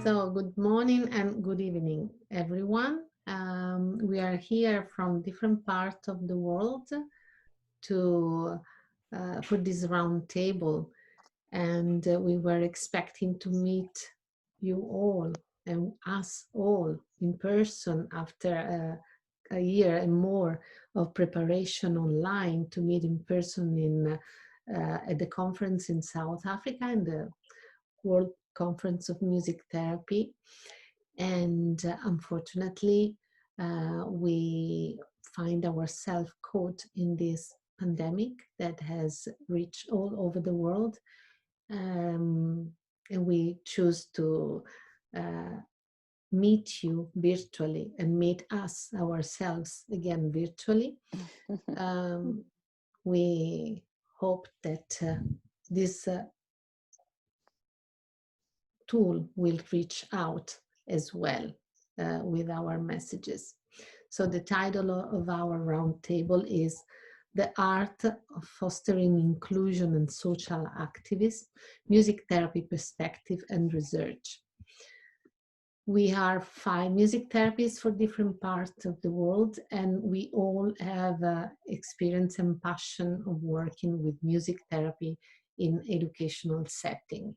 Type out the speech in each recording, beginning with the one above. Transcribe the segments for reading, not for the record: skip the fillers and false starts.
So, good morning and good evening, everyone. We are here from different parts of the world to for this round table, and we were expecting to meet you all and us all in person after a year and more of preparation online to meet in person in at the conference in South Africa and the World Conference of Music Therapy. And unfortunately, we find ourselves caught in this pandemic that has reached all over the world. And we choose to meet you virtually and meet us ourselves again virtually. We hope that this tool will reach out as well with our messages. So the title of our roundtable is The Art of Fostering Inclusion and Social Activism, Music Therapy Perspective and Research. We are 5 music therapists for different parts of the world, and we all have experience and passion of working with music therapy in educational setting.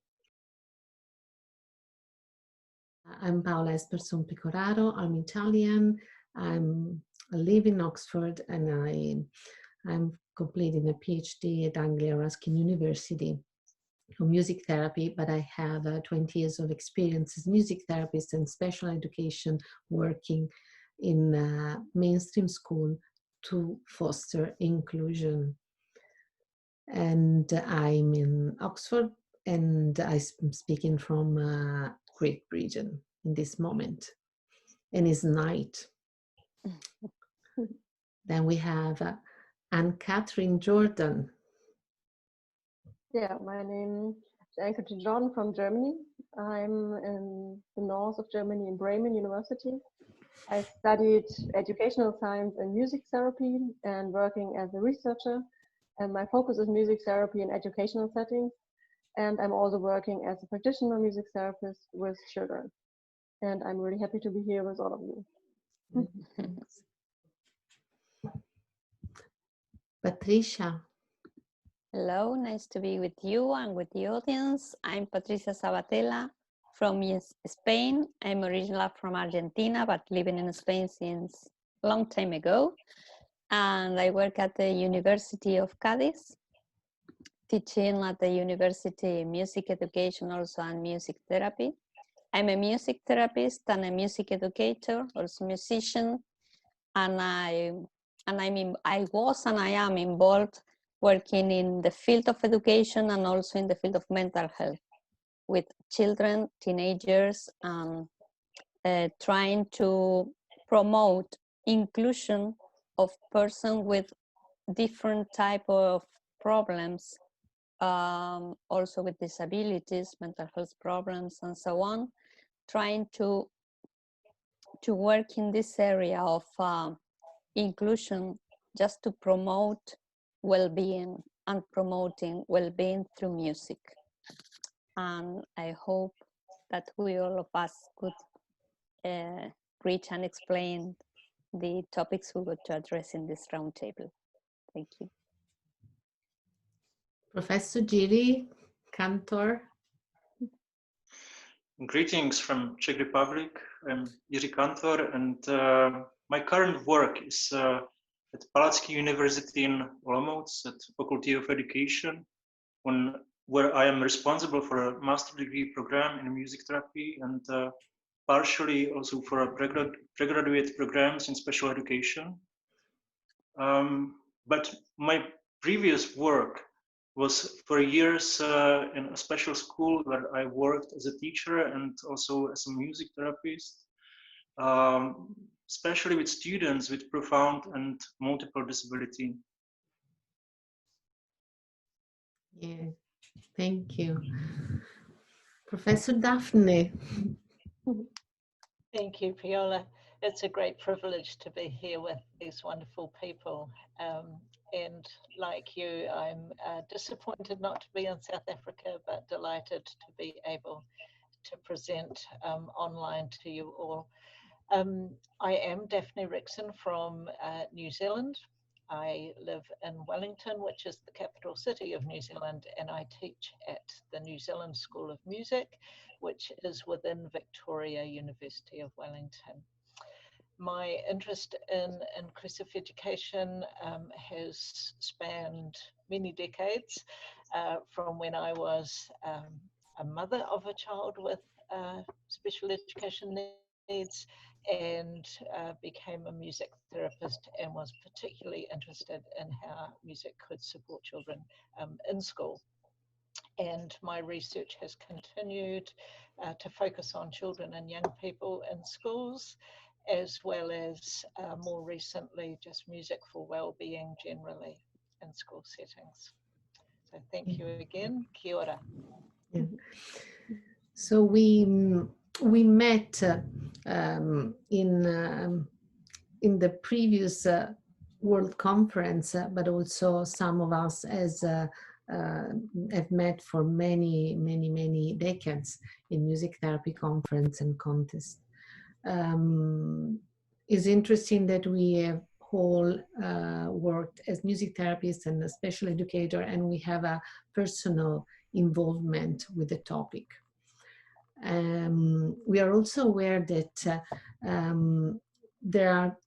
I'm Paola Esperson Pecoraro. I'm Italian. I live in Oxford, and I'm completing a PhD at Anglia Ruskin University on music therapy, but I have 20 years of experience as music therapist and special education working in mainstream school to foster inclusion. And I'm in Oxford, and I'm speaking from Great Britain in this moment, and it's night. Then we have Anne-Catherine Jordan. Yeah, my name is Anne-Catherine Jordan from Germany. I'm in the north of Germany in Bremen University. I studied educational science and music therapy and working as a researcher. And my focus is music therapy in educational settings. And I'm also working as a practitioner music therapist with children. And I'm really happy to be here with all of you. Patricia. Hello, nice to be with you and with the audience. I'm Patricia Sabatella from Spain. I'm originally from Argentina, but living in Spain since a long time ago. And I work at the University of Cádiz, teaching at the university music education also and music therapy. I'm a music therapist and a music educator, also musician, and I was and I am involved working in the field of education and also in the field of mental health with children, teenagers, trying to promote inclusion of persons with different type of problems, also with disabilities, mental health problems, and so on, trying to work in this area of inclusion just to promote well-being and promoting well-being through music. And I hope that we all of us could reach and explain the topics we want to address in this roundtable. Thank you. Professor Jiri Kantor. Greetings from Czech Republic. I'm Jiří Kantor, and my current work is at Palacký University in Olomouc at Faculty of Education, where I am responsible for a master degree program in music therapy and partially also for a pregraduate programs in special education. But my previous work was for years in a special school where I worked as a teacher and also as a music therapist, especially with students with profound and multiple disability. Yeah, thank you. Professor Daphne. Thank you, Paola. It's a great privilege to be here with these wonderful people. And like you, I'm disappointed not to be in South Africa, but delighted to be able to present online to you all. I am Daphne Rixon from New Zealand. I live in Wellington, which is the capital city of New Zealand, and I teach at the New Zealand School of Music, which is within Victoria University of Wellington. My interest in inclusive education has spanned many decades, from when I was a mother of a child with special education needs, and became a music therapist, and was particularly interested in how music could support children in school. And my research has continued to focus on children and young people in schools, as well as more recently just music for well-being generally in school settings. So thank you again. Kia ora. Yeah. So we met in the previous World Conference, but also some of us as have met for many decades in music therapy conference and contest. It's interesting that we have all worked as music therapists and a special educator, and we have a personal involvement with the topic. We are also aware that there are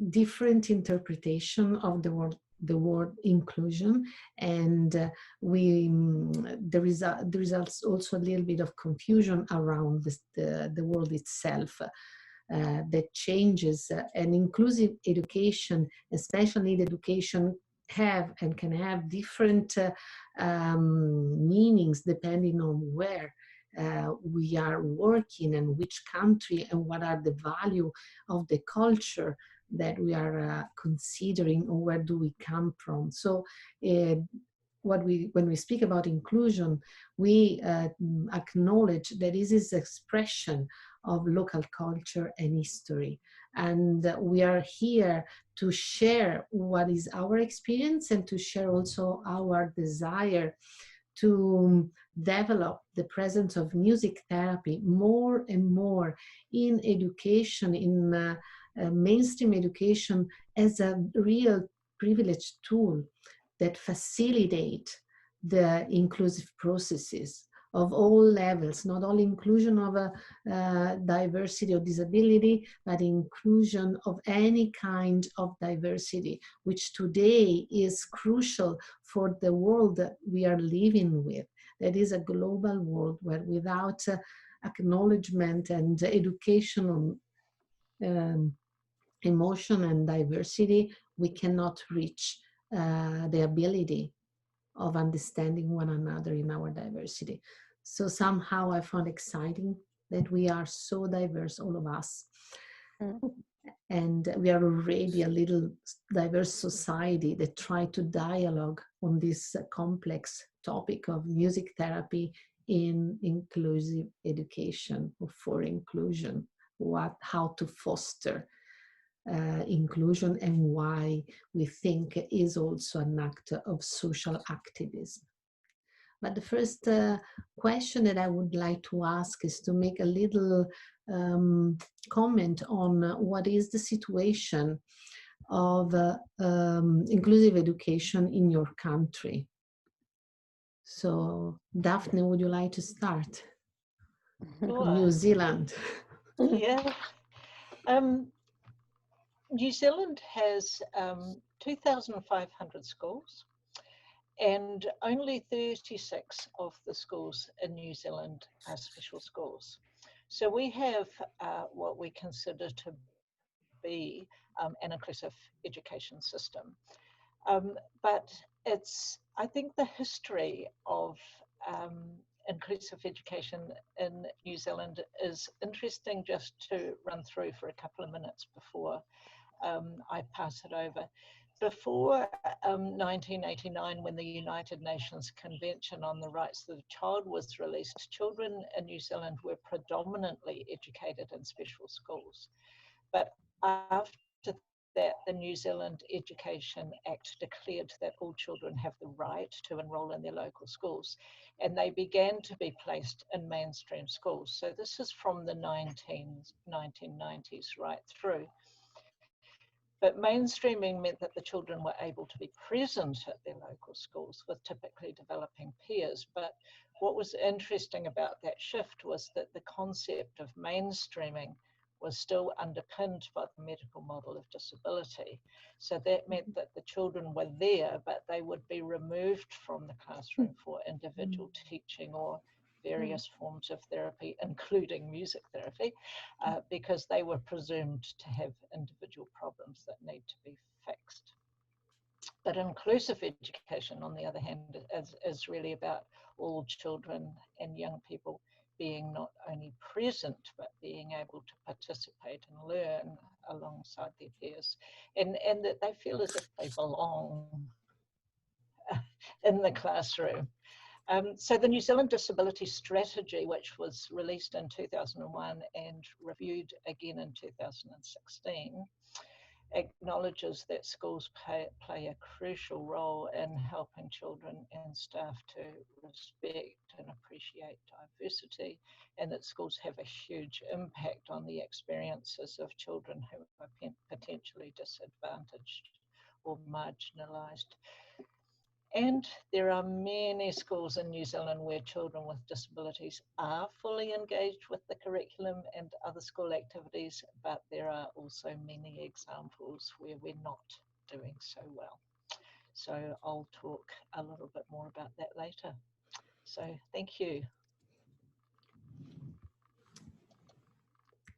different interpretation of the word inclusion, and there is also a little bit of confusion around the word itself. That changes, and inclusive education, especially the education, have and can have different meanings depending on where we are working and which country, and what are the value of the culture that we are considering, or where do we come from. So when we speak about inclusion, we acknowledge that this is expression of local culture and history. And we are here to share what is our experience, and to share also our desire to develop the presence of music therapy more and more in education, in mainstream education, as a real privileged tool that facilitate the inclusive processes of all levels, not only inclusion of diversity or disability, but inclusion of any kind of diversity, which today is crucial for the world that we are living with. That is a global world where without acknowledgement and educational emotion and diversity, we cannot reach the ability of understanding one another in our diversity. So somehow I found exciting that we are so diverse, all of us. And we are already a little diverse society that try to dialogue on this complex topic of music therapy in inclusive education, or for inclusion, how to foster inclusion, and why we think it is also an act of social activism. But the first question that I would like to ask is to make a little comment on what is the situation of inclusive education in your country. So, Daphne, would you like to start? Sure. New Zealand. Yeah. New Zealand has 2,500 schools, and only 36 of the schools in New Zealand are special schools. So we have what we consider to be an inclusive education system. But I think the history of inclusive education in New Zealand is interesting just to run through for a couple of minutes before I pass it over. Before 1989, when the United Nations Convention on the Rights of the Child was released, children in New Zealand were predominantly educated in special schools. But after that the New Zealand Education Act declared that all children have the right to enrol in their local schools, and they began to be placed in mainstream schools. So this is from the 1990s right through. But mainstreaming meant that the children were able to be present at their local schools with typically developing peers. But what was interesting about that shift was that the concept of mainstreaming was still underpinned by the medical model of disability. So that meant that the children were there, but they would be removed from the classroom for individual teaching or various forms of therapy, including music therapy, because they were presumed to have individual problems that need to be fixed. But inclusive education, on the other hand, is really about all children and young people being not only present, but being able to participate and learn alongside their peers, and that they feel as if they belong in the classroom. So the New Zealand Disability Strategy, which was released in 2001 and reviewed again in 2016, acknowledges that schools play a crucial role in helping children and staff to respect and appreciate diversity, and that schools have a huge impact on the experiences of children who are potentially disadvantaged or marginalised. And there are many schools in New Zealand where children with disabilities are fully engaged with the curriculum and other school activities, but there are also many examples where we're not doing so well. So I'll talk a little bit more about that later. So thank you.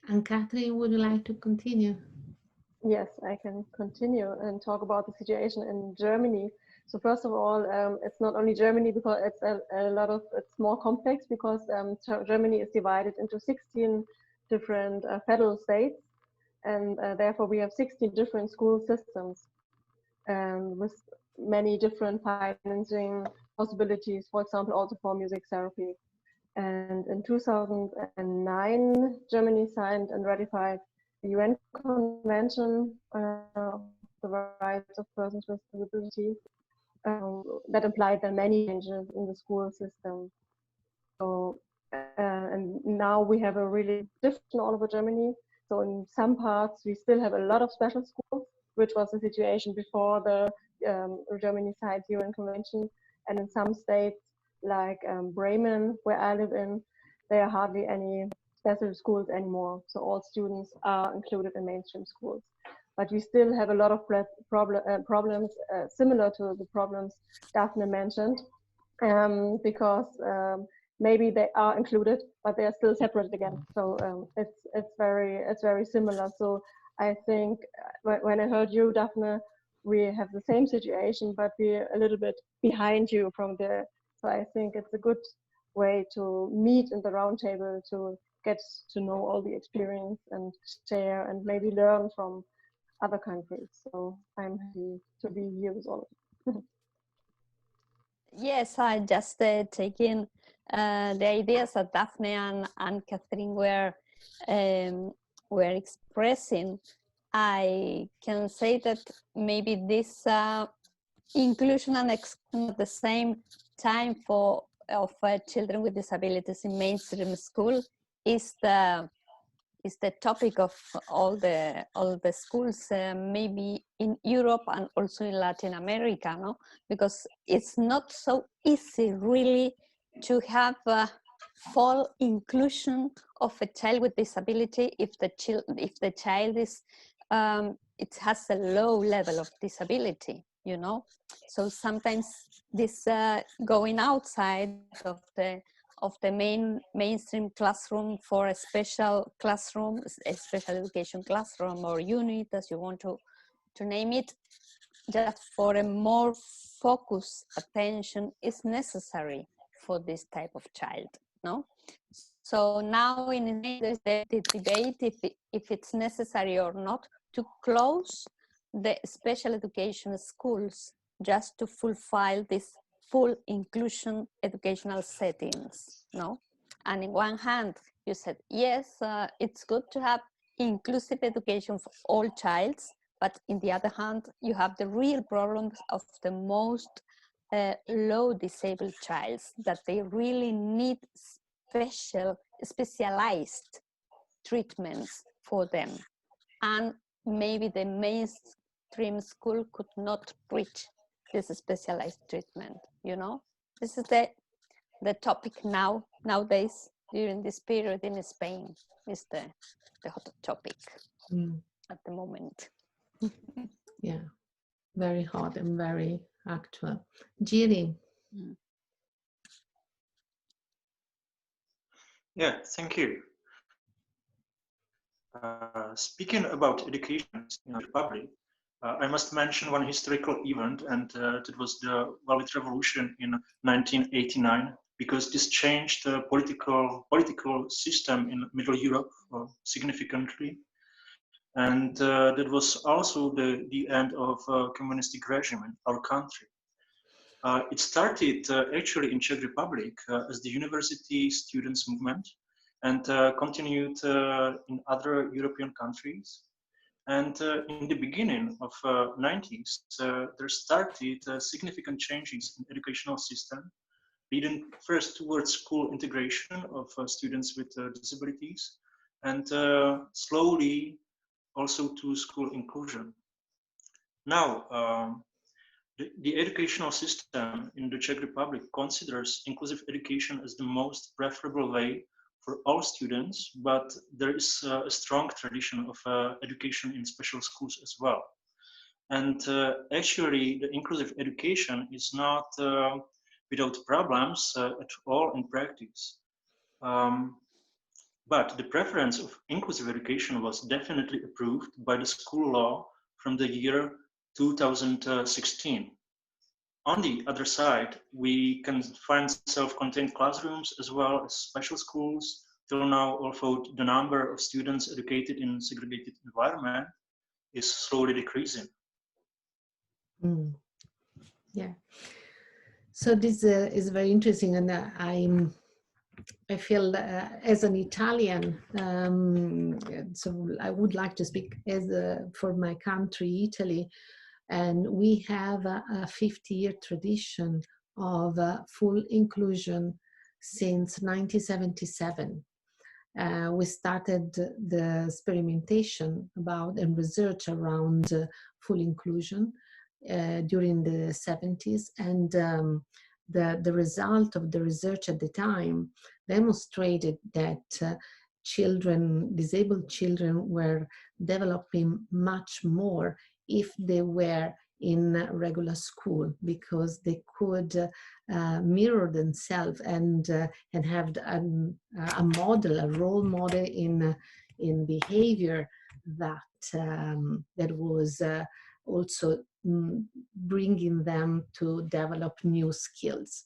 And Catherine, would you like to continue? Yes, I can continue and talk about the situation in Germany. So first of all, it's not only Germany, because it's more complex, because Germany is divided into 16 different federal states, and therefore we have 16 different school systems with many different financing possibilities, for example, also for music therapy. And in 2009, Germany signed and ratified the UN Convention of the Rights of Persons with Disabilities, that implied that many changes in the school system. So, and now we have a really different all over Germany. So in some parts, we still have a lot of special schools, which was the situation before the Germany signed the UN Convention. And in some states, like Bremen, where I live in, there are hardly any special schools anymore. So all students are included in mainstream schools. But we still have a lot of problems similar to the problems Daphne mentioned, because maybe they are included, but they are still separated again. So it's very similar. So I think when I heard you, Daphne, we have the same situation, but we're a little bit behind you from there. So I think it's a good way to meet in the round table to get to know all the experience and share and maybe learn from other countries. So I'm happy to be here with all of you. Yes, I just take in the ideas that Daphne and Catherine were expressing. I can say that maybe this inclusion and exclusion at the same time of children with disabilities in mainstream school is the topic of all the schools, maybe in Europe and also in Latin America, no? Because it's not so easy really to have full inclusion of a child with disability if the child is it has a low level of disability, you know. So sometimes this going outside of the mainstream classroom for a special classroom, a special education classroom or unit, as you want to name it, just for a more focused attention is necessary for this type of child, no? So now in there's the debate if it's necessary or not to close the special education schools just to fulfill this full inclusion educational settings, no? And in one hand, you said, yes, it's good to have inclusive education for all childs, But in the other hand, you have the real problems of the most low disabled childs, that they really need specialized treatments for them. And maybe the mainstream school could not reach this specialized treatment, you know? This is the topic nowadays, during this period in Spain, is the hot topic at the moment. Yeah, very hot and very actual. Giri. Yeah, thank you. Speaking about education in the Republic, I must mention one historical event, and that was the Velvet Revolution in 1989, because this changed the political system in Middle Europe significantly. And that was also the end of communistic regime in our country. It started actually in Czech Republic as the university students movement, and continued in other European countries. And in the beginning of 90s, there started significant changes in educational system, leading first towards school integration of students with disabilities, and slowly also to school inclusion. Now, the educational system in the Czech Republic considers inclusive education as the most preferable way for all students, but there is a strong tradition of education in special schools as well. And actually, the inclusive education is not without problems at all in practice. But the preference of inclusive education was definitely approved by the school law from the year 2016. On the other side, we can find self-contained classrooms as well as special schools. Till now, although the number of students educated in segregated environment is slowly decreasing. Yeah. So this is very interesting, and I feel as an Italian, so I would like to speak as for my country, Italy, and we have a 50-year tradition of full inclusion since 1977. We started the experimentation about and research around full inclusion during the 70s, and the result of the research at the time demonstrated that disabled children were developing much more if they were in regular school, because they could mirror themselves and have a model, a role model in behavior that was also bringing them to develop new skills.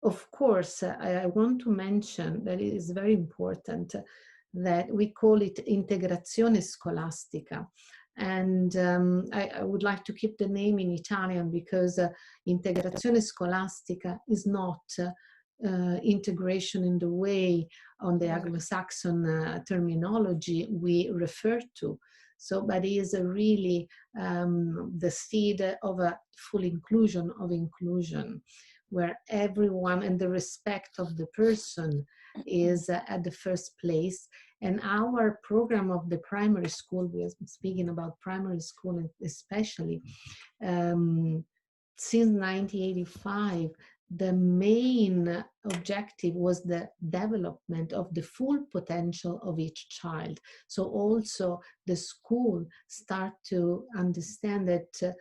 Of course, I want to mention that it is very important that we call it integrazione scolastica. And I would like to keep the name in Italian because integrazione scolastica is not integration in the way on the Anglo-Saxon terminology we refer to. So, but it is really the seed of a full inclusion, where everyone and the respect of the person is at the first place. And our program of the primary school, we are speaking about primary school especially, since 1985, the main objective was the development of the full potential of each child. So also the school start to understand that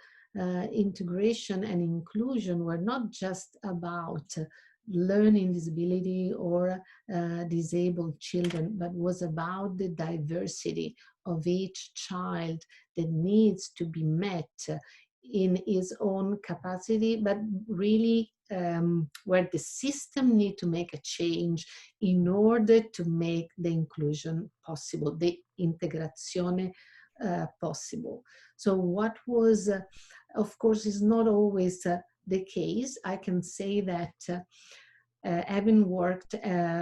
integration and inclusion were not just about learning disability or disabled children, but was about the diversity of each child that needs to be met in his own capacity, but really where the system need to make a change in order to make the inclusion possible, the integrazione possible. So what was, of course, is not always the case. I can say that having worked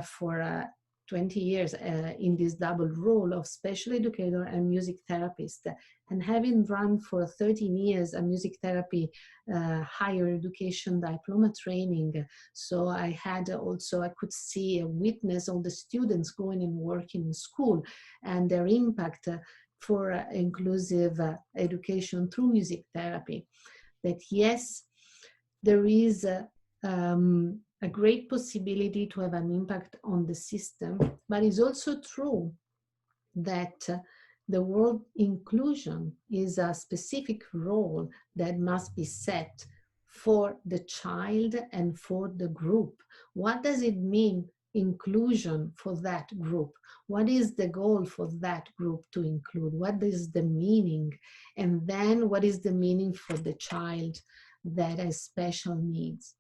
for 20 years in this double role of special educator and music therapist, and having run for 13 years a music therapy higher education diploma training. So I had also, I could see and witness all the students going and working in school and their impact for inclusive education through music therapy. That yes, there is a great possibility to have an impact on the system, but it's also true that the word inclusion is a specific role that must be set for the child and for the group. What does it mean, inclusion for that group? What is the goal for that group to include? What is the meaning? And then what is the meaning for the child that has special needs?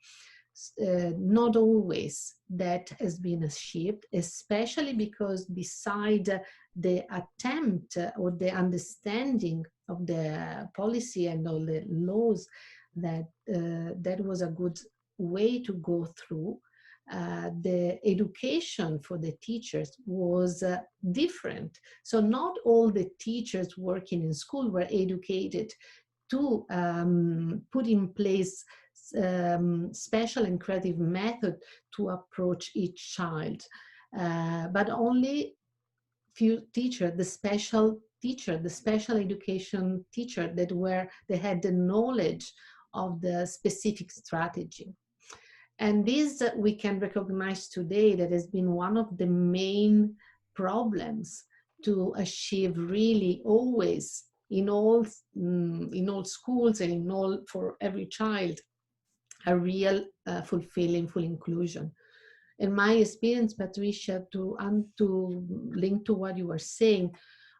Not always that has been achieved, especially because beside the attempt or the understanding of the policy and all the laws that that was a good way to go through, the education for the teachers was different. So not all the teachers working in school were educated to put in place special and creative method to approach each child, but only few teachers, the special teacher, the special education teacher they had the knowledge of the specific strategy. And this we can recognize today that has been one of the main problems to achieve really always in all schools and in all for every child a real fulfilling full inclusion. In my experience, Patricia, to link to what you were saying,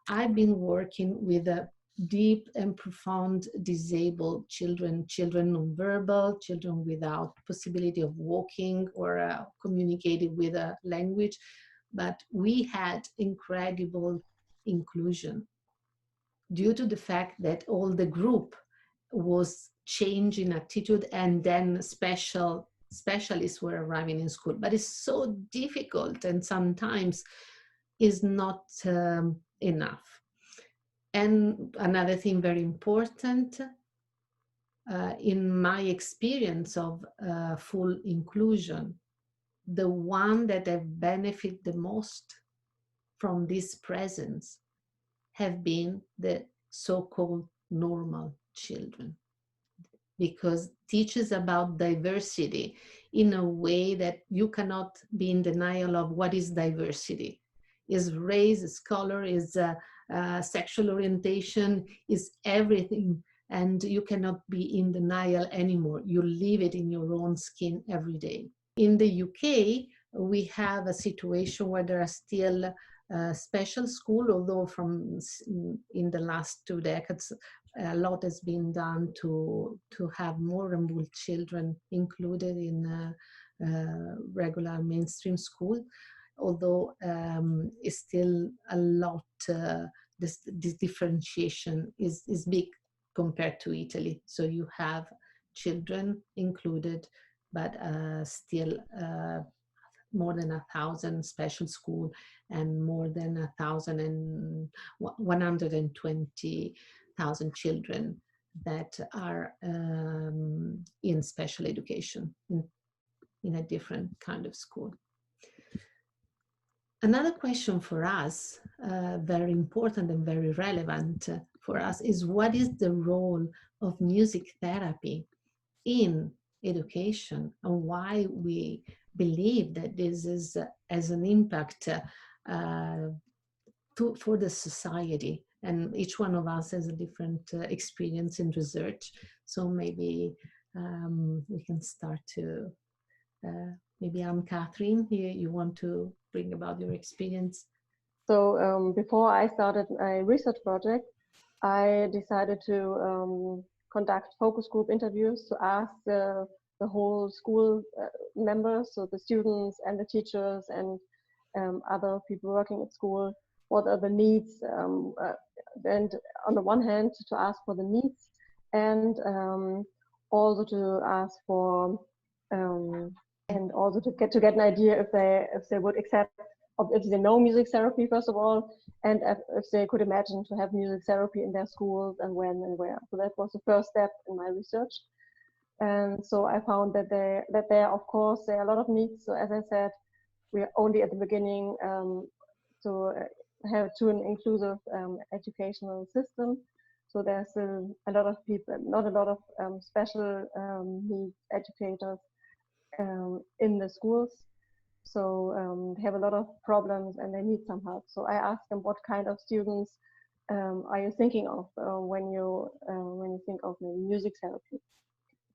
I've been working with a deep and profound disabled children, children nonverbal, children without possibility of walking or communicating with a language, but we had incredible inclusion due to the fact that all the group was changing attitude and then specialists were arriving in school. But it's so difficult and sometimes is not enough. And another thing very important, in my experience of full inclusion, the one that have benefited the most from this presence have been the so-called normal children, because teaches about diversity in a way that you cannot be in denial of what is diversity. Is race, is color, is sexual orientation, is everything. And you cannot be in denial anymore. You live it in your own skin every day. In the UK, we have a situation where there are still special school, although in the last 2 decades, a lot has been done to have more and more children included in regular mainstream school, although it's still a lot, this differentiation is big compared to Italy. So you have children included, but still more than 1,000 special school and more than 120,000 children that are in special education in a different kind of school. Another question for us, very important and very relevant for us, is what is the role of music therapy in education, and why we believe that this is as an impact for the society. And each one of us has a different experience in research. So maybe we can start to, maybe Catherine, you want to bring about your experience? So before I started my research project, I decided to conduct focus group interviews to ask the whole school members, so the students and the teachers and other people working at school, what are the needs, and on the one hand to ask for the needs, and also to ask for and also to get an idea if they would accept if they know music therapy, first of all, and if they could imagine to have music therapy in their schools and when and where. So that was the first step in my research. And so I found that there, of course, there are a lot of needs. So as I said, we're only at the beginning to have to an inclusive educational system. So there's still a lot of people, not a lot of special needs educators in the schools. So they have a lot of problems and they need some help. So I asked them, what kind of students are you thinking of when you think of maybe music therapy?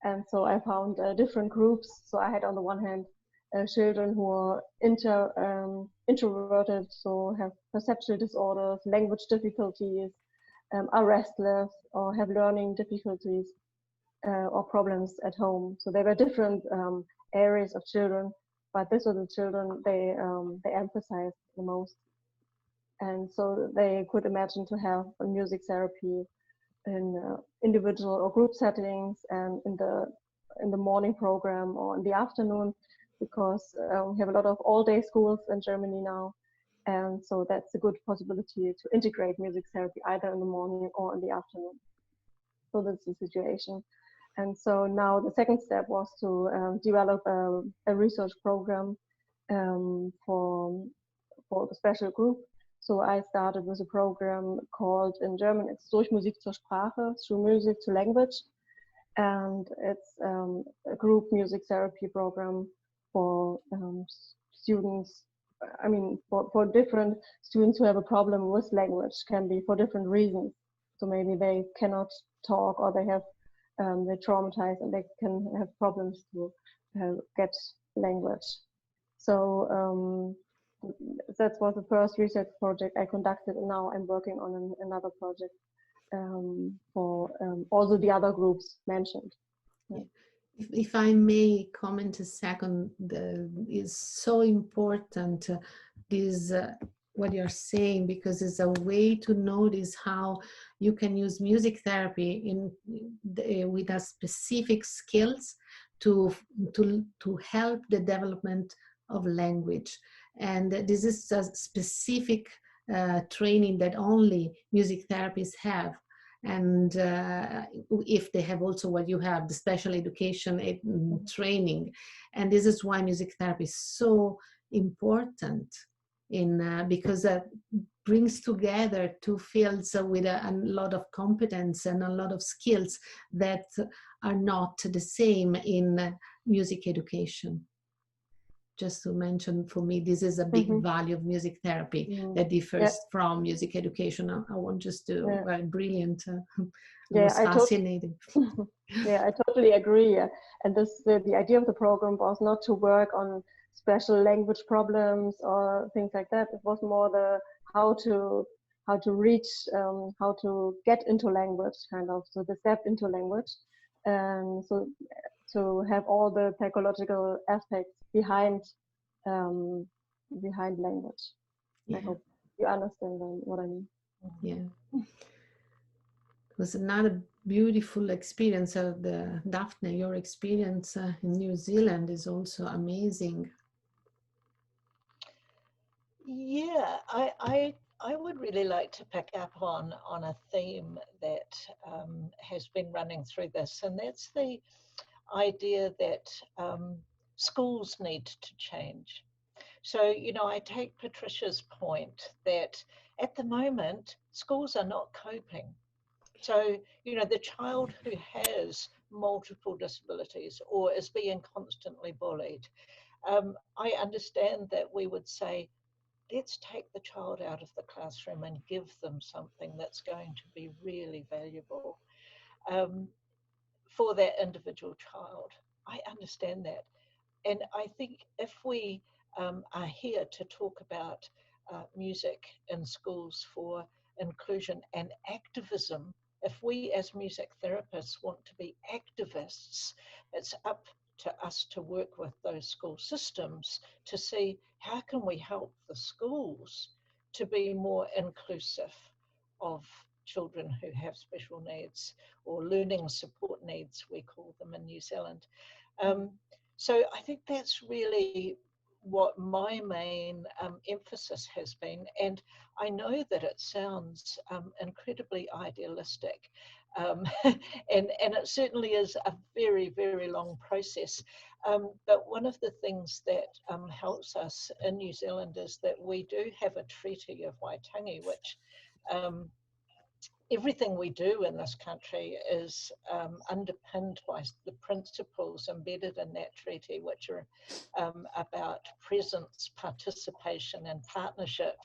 And so I found different groups. So I had on the one hand children who are introverted, so have perceptual disorders, language difficulties, are restless, or have learning difficulties or problems at home. So there were different areas of children, but these were the children they emphasized the most. And so they could imagine to have a music therapy in individual or group settings, and in the morning program or in the afternoon, because we have a lot of all-day schools in Germany now, and so that's a good possibility to integrate music therapy either in the morning or in the afternoon. So that's the situation. And so now the second step was to develop a research program for the special group. So I started with a program called, in German, it's Durch Musik zur Sprache, through music to language. And it's a group music therapy program for students. I mean, for different students who have a problem with language, can be for different reasons. So maybe they cannot talk, or they're traumatized and they can have problems to get language. So that was the first research project I conducted, and now I'm working on another project for also the other groups mentioned. Yeah. If I may comment a second, is so important this what you're saying, because it's a way to notice how you can use music therapy with a specific skills to help the development of language. And this is a specific training that only music therapists have. And if they have also what you have, the special education training. And this is why music therapy is so important because brings together two fields with a lot of competence and a lot of skills that are not the same in music education. Just to mention, for me, this is a big value of music therapy that differs from music education. I want just to, brilliant. It was fascinating. I totally agree. And the idea of the program was not to work on special language problems or things like that. It was more how to reach, how to get into language, kind of. So the step into language. And so to have all the psychological aspects behind language. I hope you understand what I mean. Yeah. It was another beautiful experience of the Daphne. Your experience in New Zealand is also amazing. Yeah, I would really like to pick up on a theme that has been running through this, and that's the idea that schools need to change. So, I take Patricia's point that at the moment, schools are not coping. So, the child who has multiple disabilities or is being constantly bullied, I understand that we would say, let's take the child out of the classroom and give them something that's going to be really valuable for that individual child. I understand that. And I think if we are here to talk about music in schools for inclusion and activism, if we as music therapists want to be activists, it's up to us to work with those school systems to see how can we help the schools to be more inclusive of children who have special needs, or learning support needs, we call them in New Zealand. So I think that's really what my main emphasis has been, and I know that it sounds incredibly idealistic, and it certainly is a very, very long process. But one of the things that helps us in New Zealand is that we do have a treaty of Waitangi, which everything we do in this country is underpinned by the principles embedded in that treaty, which are about presence, participation, and partnership.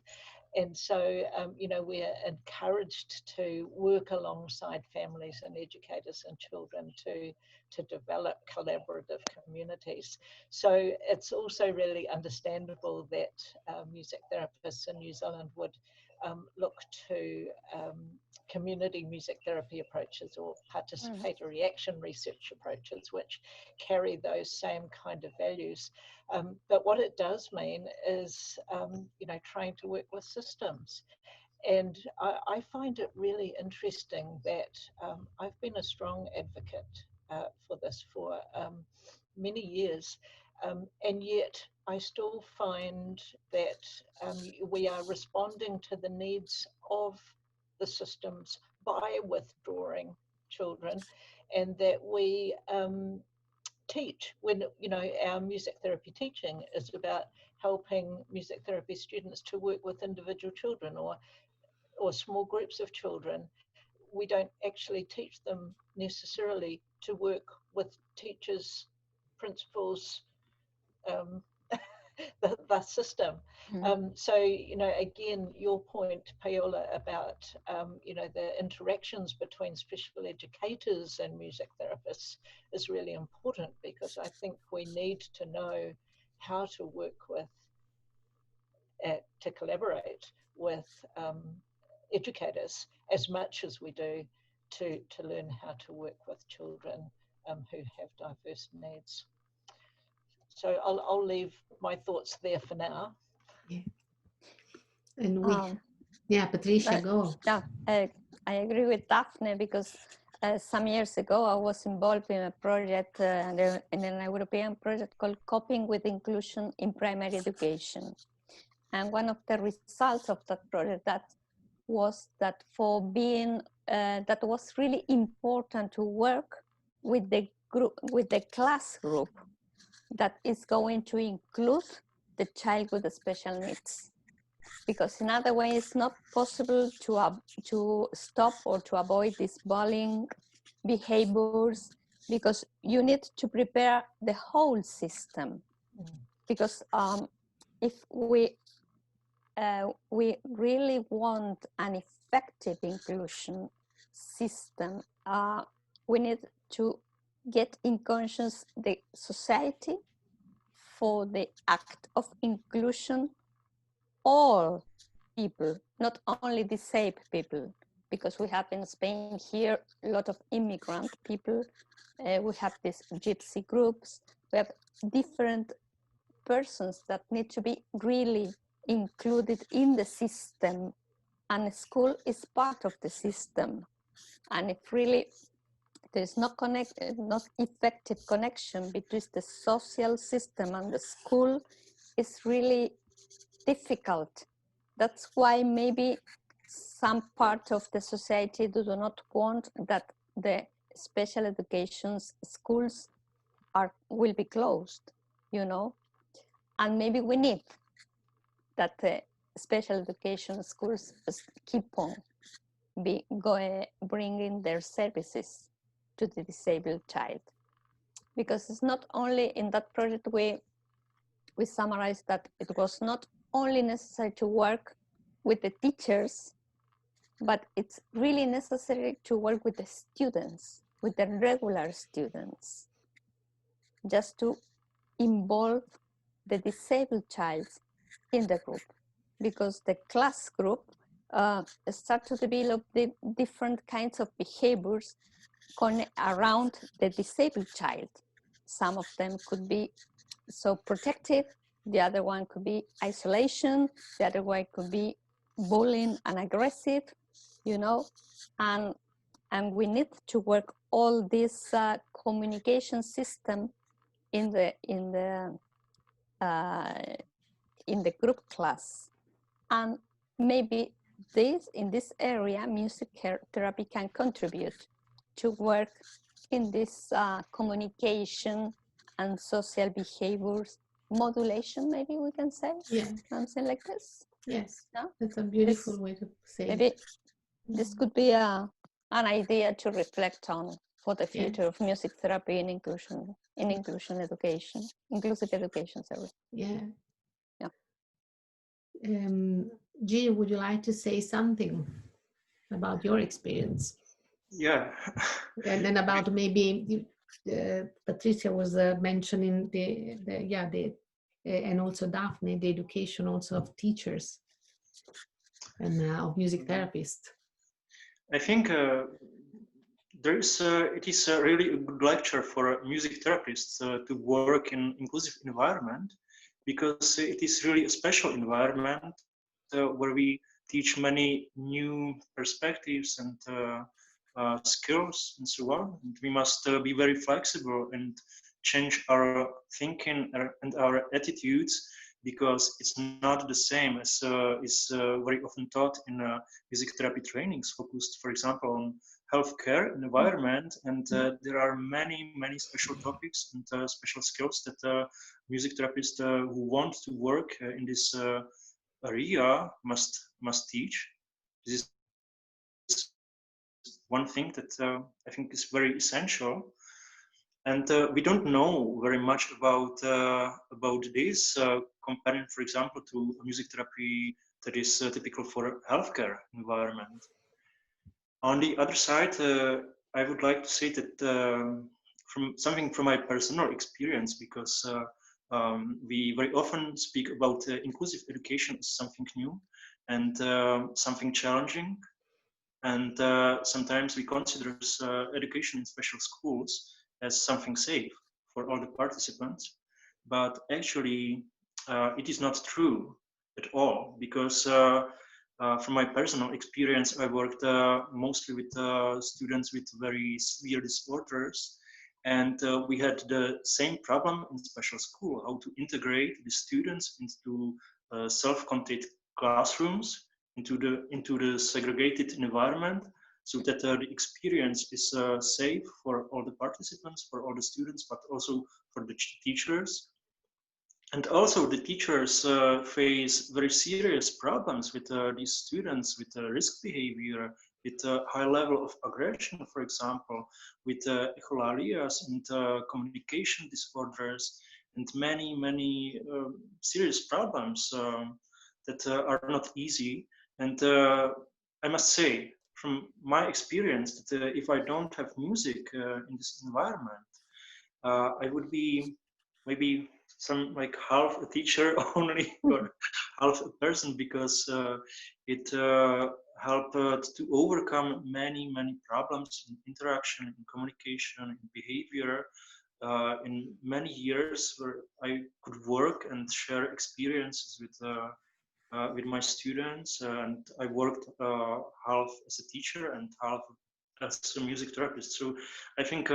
And so, you know, we're encouraged to work alongside families and educators and children to develop collaborative communities. So it's also really understandable that music therapists in New Zealand would look to community music therapy approaches or participatory action research approaches, which carry those same kind of values. But what it does mean is, you know, trying to work with systems. And I find it really interesting that I've been a strong advocate for this for many years. And yet I still find that we are responding to the needs of the systems by withdrawing children, and that we teach when, you know, our music therapy teaching is about helping music therapy students to work with individual children or small groups of children. We don't actually teach them necessarily to work with teachers, principals, the system. So, you know, again, your point, Paola, about, you know, the interactions between special educators and music therapists is really important, because I think we need to know how to work with, to collaborate with educators as much as we do to learn how to work with children who have diverse needs. So I'll leave my thoughts there for now. Yeah. And we, yeah, Patricia, go. Yeah, I agree with Daphne, because some years ago I was involved in a project, in an European project called Coping with Inclusion in Primary Education. And one of the results of that project was that for being, that was really important to work with the group, with the class group that is going to include the child with the special needs. Because in other ways, it's not possible to stop or to avoid these bullying behaviors, because you need to prepare the whole system. Because if we really want an effective inclusion system, we need to get in conscience the society for the act of inclusion, all people, not only disabled people, because we have in Spain here a lot of immigrant people, we have these gypsy groups, we have different persons that need to be really included in the system, and school is part of the system. And if really there's not effective connection between the social system and the school, it's really difficult. That's why maybe some part of the society do not want that the special education schools will be closed, you know, and maybe we need that the special education schools keep on bringing their services to the disabled child, because it's not only in that project we summarized that it was not only necessary to work with the teachers, but it's really necessary to work with the students, with the regular students, just to involve the disabled child in the group, because the class group start to develop the different kinds of behaviors around the disabled child. Some of them could be so protective, the other one could be isolation, the other one could be bullying and aggressive, you know, and we need to work all this communication system in the in the group class. And maybe in this area, music therapy can contribute to work in this communication and social behaviors modulation, maybe we can say, something like this. Yes, no? That's a beautiful way to say maybe it. This could be an idea to reflect on for the future of music therapy in inclusive education, sorry. Yeah. Yeah. G, would you like to say something about your experience? Yeah. And then about maybe Patricia was mentioning and also Daphne, the education also of teachers and of music therapists. I think it is really a good lecture for music therapists to work in inclusive environment, because it is really a special environment where we teach many new perspectives and skills and so on. And we must be very flexible and change our thinking and our attitudes, because it's not the same as is very often taught in music therapy trainings focused, for example, on healthcare environment. And there are many special topics and special skills that music therapists who want to work in this area must teach. This is one thing that I think is very essential. And we don't know very much about this, comparing, for example, to music therapy that is typical for healthcare environment. On the other side, I would like to say that from my personal experience, because we very often speak about inclusive education as something new and something challenging. And sometimes we consider education in special schools as something safe for all the participants. But actually, it is not true at all, because from my personal experience, I worked mostly with students with very severe disorders. And we had the same problem in special school, how to integrate the students into self-contained classrooms, into the segregated environment, so that the experience is safe for all the participants, for all the students, but also for the teachers. And also the teachers face very serious problems with these students, with risk behavior, with a high level of aggression, for example, with echolalias and communication disorders, and many serious problems that are not easy. And I must say, from my experience, that if I don't have music in this environment, I would be maybe some like half a teacher only, or half a person, because it helped to overcome many problems in interaction, in communication, in behavior, in many years where I could work and share experiences with my students. And I worked half as a teacher and half as a music therapist. So I think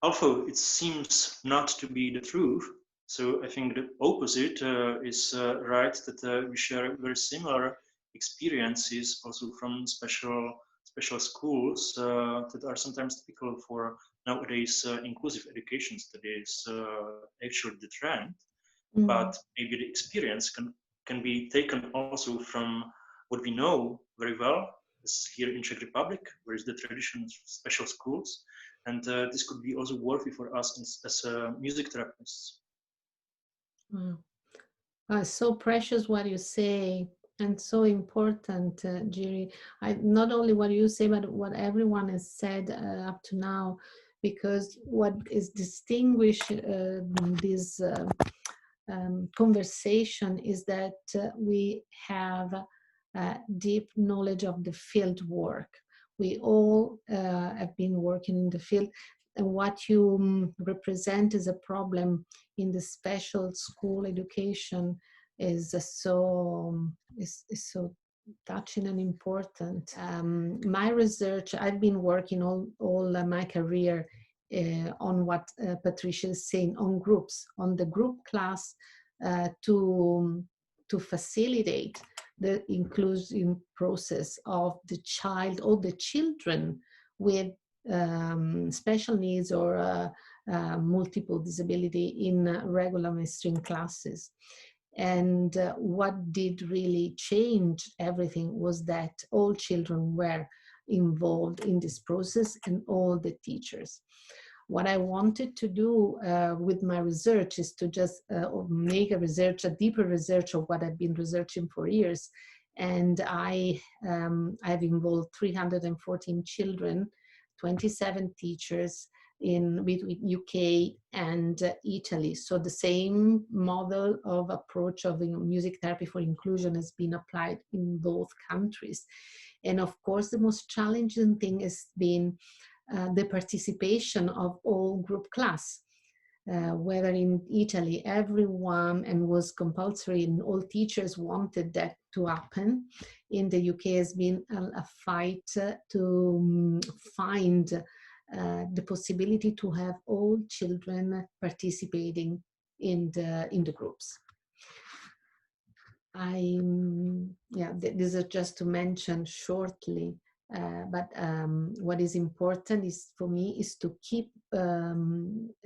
although it seems not to be the truth, so I think the opposite is right, that we share very similar experiences also from special schools that are sometimes typical for nowadays inclusive education that is actually the trend. But maybe the experience can be taken also from what we know very well, as here in Czech Republic, where is the tradition of special schools. And this could be also worthy for us as music therapists. Wow. So precious what you say, and so important, Jiri. Not only what you say, but what everyone has said up to now, because what is distinguished this conversation is that we have deep knowledge of the field work. We all have been working in the field, and what you represent as a problem in the special school education is so touching and important. My research, I've been working all my career on what Patricia is saying, on groups, on the group class, to facilitate the inclusion process of the child or the children with special needs or multiple disability in regular mainstream classes. And what did really change everything was that all children were involved in this process and all the teachers. What I wanted to do with my research is to just make a deeper research of what I've been researching for years. And I've involved 314 children, 27 teachers in between UK and Italy. So the same model of approach of music therapy for inclusion has been applied in both countries. And of course, the most challenging thing has been the participation of all group class. Whether in Italy, everyone, and was compulsory, and all teachers wanted that to happen. In the UK has been a fight to find the possibility to have all children participating in the groups. This is just to mention shortly, but what is important is for me is to keep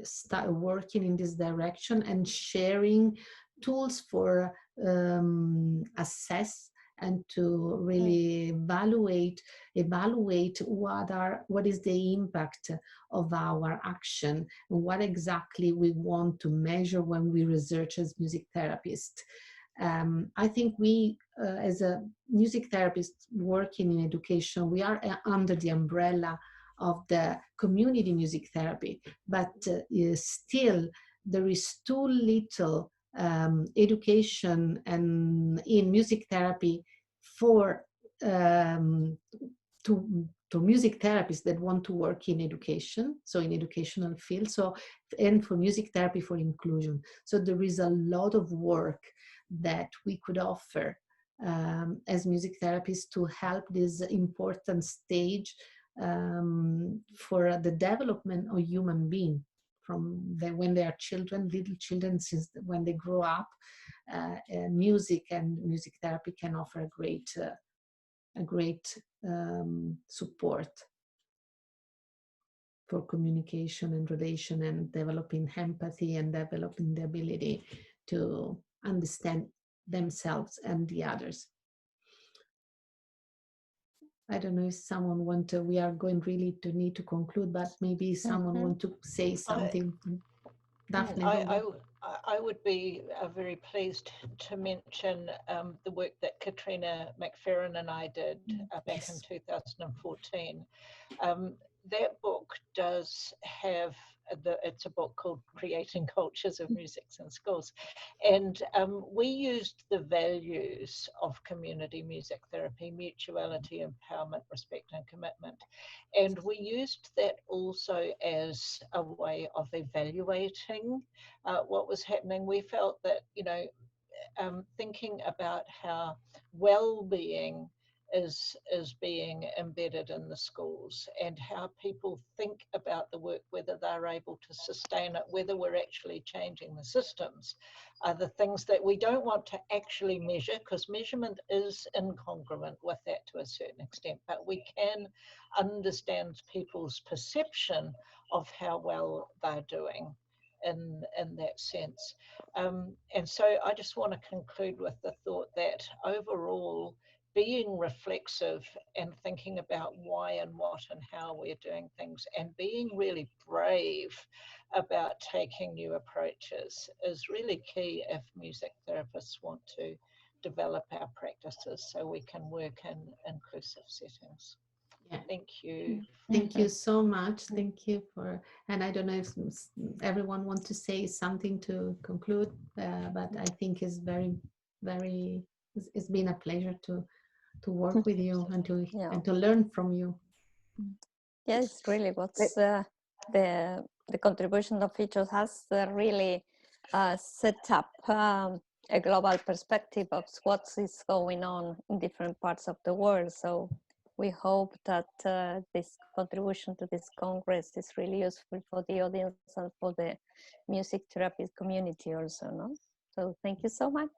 start working in this direction and sharing tools for assess and to really evaluate what is the impact of our action and what exactly we want to measure when we research as music therapists. I think we, as a music therapist working in education, we are under the umbrella of the community music therapy, but still there is too little education and in music therapy for to music therapists that want to work in education, so in educational field, so and for music therapy for inclusion. So there is a lot of work that we could offer as music therapists to help this important stage for the development of human being from when they are children, little children, since when they grow up. Music and music therapy can offer a great support for communication and relation and developing empathy and developing the ability to understand themselves and the others. I don't know if someone want to, we are going really to need to conclude, but maybe someone want to say something. Daphne, I would be very pleased to mention the work that Katrina McFerrin and I did back in 2014. That book does have, it's a book called Creating Cultures of Music in Schools. And we used the values of community music therapy: mutuality, empowerment, respect, and commitment. And we used that also as a way of evaluating what was happening. We felt that, you know, thinking about how well-being is being embedded in the schools and how people think about the work, whether they're able to sustain it, whether we're actually changing the systems, are the things that we don't want to actually measure, because measurement is incongruent with that to a certain extent, but we can understand people's perception of how well they're doing in that sense. And so I just want to conclude with the thought that overall, being reflexive and thinking about why and what and how we're doing things, and being really brave about taking new approaches is really key if music therapists want to develop our practices so we can work in inclusive settings. Yeah. Thank you. Thank you so much. Thank you for, and I don't know if everyone wants to say something to conclude, but I think it's it's been a pleasure to work with you and to learn from you. Yes, really, what's the contribution of each of us really set up a global perspective of what is going on in different parts of the world. So we hope that this contribution to this Congress is really useful for the audience and for the music therapy community also, no? So thank you so much.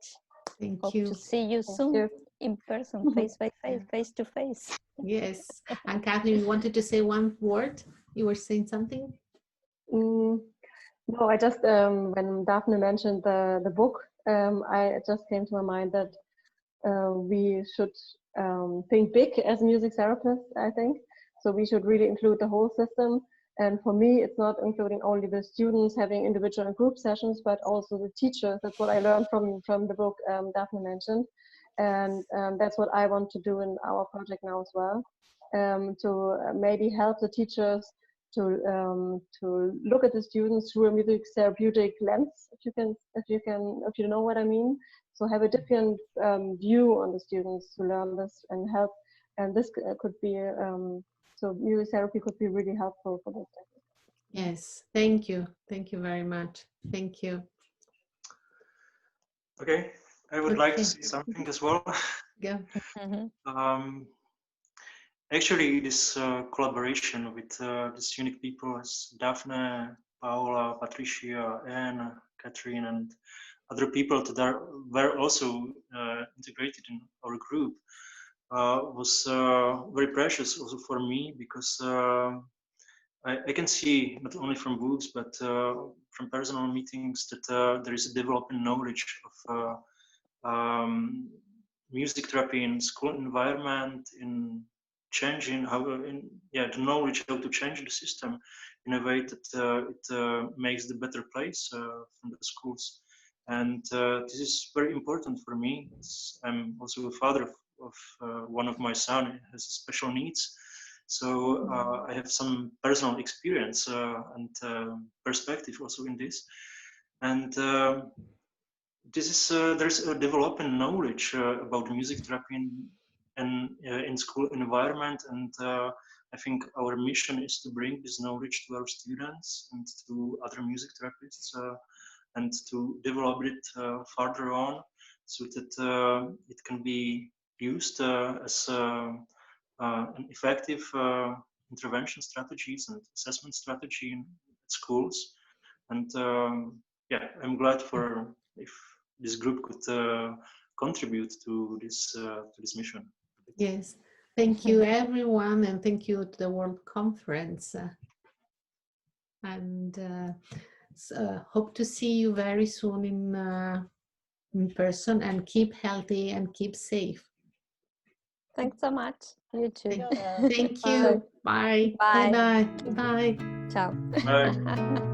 Thank Hope you. to see you soon you. in person, face by face, face to face. Yes. And Kathleen, you wanted to say one word? You were saying something? No, I just when Daphne mentioned the book, I just came to my mind that we should think big as music therapists, I think. So we should really include the whole system. And for me, it's not including only the students having individual and group sessions, but also the teachers. That's what I learned from the book Daphne mentioned. And that's what I want to do in our project now as well, to maybe help the teachers to look at the students through a music therapeutic lens, if you know what I mean. So have a different view on the students to learn this and help. And this could be so music therapy could be really helpful for this. Yes. Thank you. Thank you very much. Thank you. Okay, I would like to say something as well. Go. Actually, this collaboration with these unique people as Daphne, Paola, Patricia, Anne, Catherine, and other people that were also integrated in our group was very precious also for me, because I can see not only from books but from personal meetings that there is a developing knowledge of music therapy in school environment, in changing how the knowledge how to change the system in a way that it makes the better place from the schools. And this is very important for me. I'm also a father of one of my son who has special needs, so I have some personal experience and perspective also in this. And this is there's a developing knowledge about music therapy in school environment, and I think our mission is to bring this knowledge to our students and to other music therapists and to develop it further on, so that it can be used as an effective intervention strategies and assessment strategy in schools. And yeah, I'm glad for if this group could contribute to this mission. Yes. Thank you, everyone, and thank you to the World Conference. And hope to see you very soon in person, and keep healthy and keep safe. Thanks so much. You too. Thank you. Bye. Bye. Bye. Bye. Ciao. Bye.